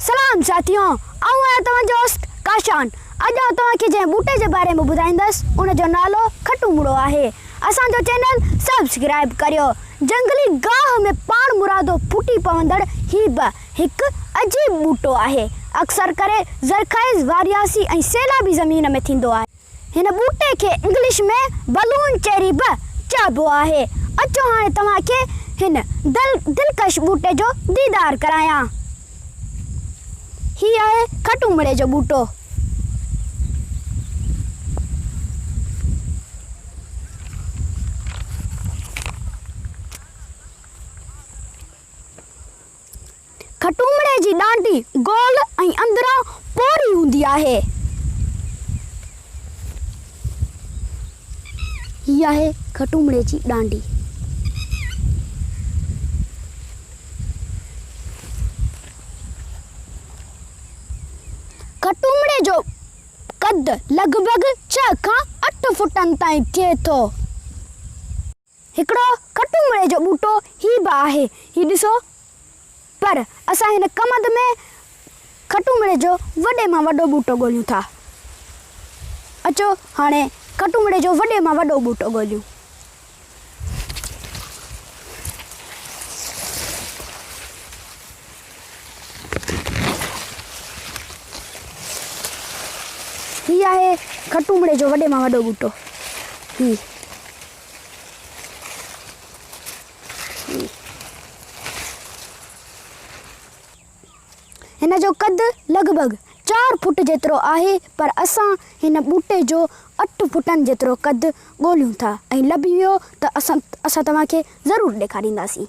सलाम साथियों, आऊं आहियां तव्हांजो दोस्त काशान। अॼु आउं तव्हांखे जंहिं ॿूटे जे बारे में ॿुधाईंदसि उन जो नालो खटूमड़ो आहे। असांजो चैनल सब्सक्राइब करियो। जंगली गाह में पाण मुरादो फूटी पवंदड़ ही बि हिकु अजीब ॿूटो आहे। अक्सर करे ज़रख़ाइज़, वारियासी ऐं सैलाबी ज़मीन में थींदो आहे। हिन ॿूटे खे इंग्लिश में बलून चेरी बि चइबो आहे। अचो हाणे तव्हांखे हिन दिलकश ॿूटे जो दीदार करायां। ही आहे खटूमड़े जो ॿूटो। खटूमड़े जी डांडी गोल ऐं अंदरां पोरी हूंदी आहे। ही आहे खटूमड़े जी डांडी। खटूमड़े जो कद लगभग 6 खां 8 फुटनि ताईं थिए थो। हिकिड़ो खटूमड़े जो ॿूटो ही बि आहे, ही ॾिसो। पर असां हिन कमद में खटूमड़े जो वॾे मां वॾो ॿूटो ॻोल्हियूं था। अचो हाणे खटूमड़े जो वॾे मां वॾो ॿूटो ॻोल्हियूं। ही आहे खटूमड़े जो वॾे मां वॾो ॿूटो। हिन जो कद लगभग 4 फुट जेतिरो आहे, पर असां हिन ॿूटे जो 8 फुटनि जेतिरो कद ॻोल्हियूं था ऐं लभी वियो त असां तव्हांखे ज़रूरु ॾेखारींदासीं।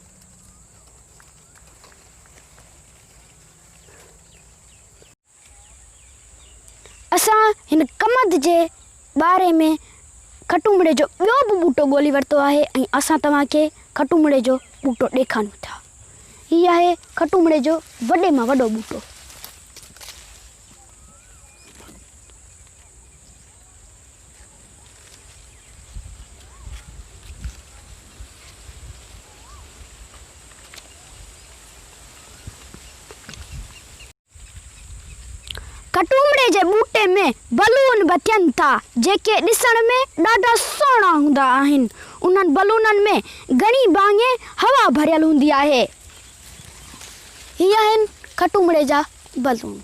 असां हिन कमद जे बारे में खटूमड़े जो ॿियो बि ॿूटो ॻोल्हे वरितो आहे ऐं असां तव्हांखे खटूमड़े जो ॿूटो ॾेखारियूं था। ही आहे खटूमड़े जो वॾे मां वॾो ॿूटो। खटूमड़े जे ॿूटे में बलून बि थियनि था, जेके ॾिसण में ॾाढा सुहिणा हूंदा आहिनि। उन्हनि बलूननि में घणी भाङे हवा भरियल हूंदी आहे। ही आहिनि खटूमड़े जा बलून।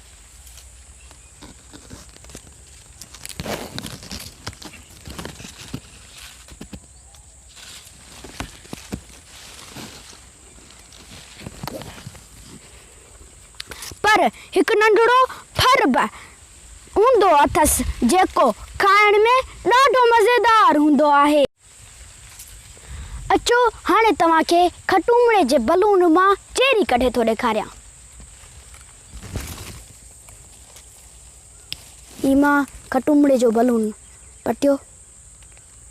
पर हिकु नंढड़ो फर बि हूंदो अथसि, जेको खाइण में ॾाढो मज़ेदार हूंदो आहे। अचो हाणे तव्हांखे खटूमड़े जे बलून मां चेरी कढे थो ॾेखारियां। ही मां खटूमड़े जो बलून पटियो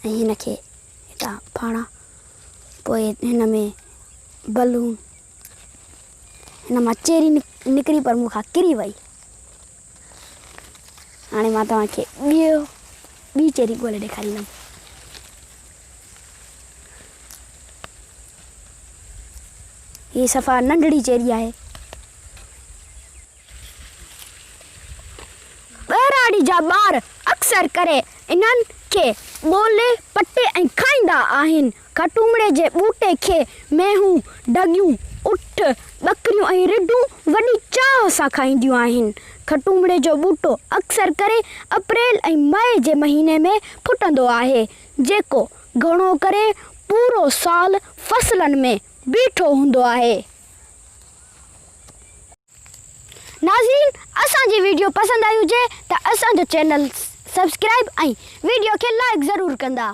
ऐं हिन खे हितां फाड़ा, पोइ हिन में बलून, हिन मां चेरी निकिरी पर मूंखां किरी वई। हाणे मां तव्हांखे ॿी चेरी ॻोल्हे ॾेखारींदमि। ही सफ़ा नंढड़ी चेरी आहे। ॿहिराड़ी जा ॿार अक्सर करे इन्हनि खे ॻोल्हे पटे ऐं खाईंदा आहिनि। खटूमड़े जे ॿूटे खे मेंहूं, ढगियूं, उठ, ॿकरियूं ऐं रिढूं वॾी चाह सां खाईंदियूं आहिनि। खटूमड़े जो ॿूटो अक्सर करे अप्रैल ऐं मई जे महीने में फुटंदो आहे, जेको घणो करे पूरो साल फसलनि में बीठो हूंदो आहे। नाज़रीन, असांजी वीडियो पसंदि आई हुजे त असांजो चैनल सब्सक्राइब ऐं वीडियो खे लाइक ज़रूरु कंदा।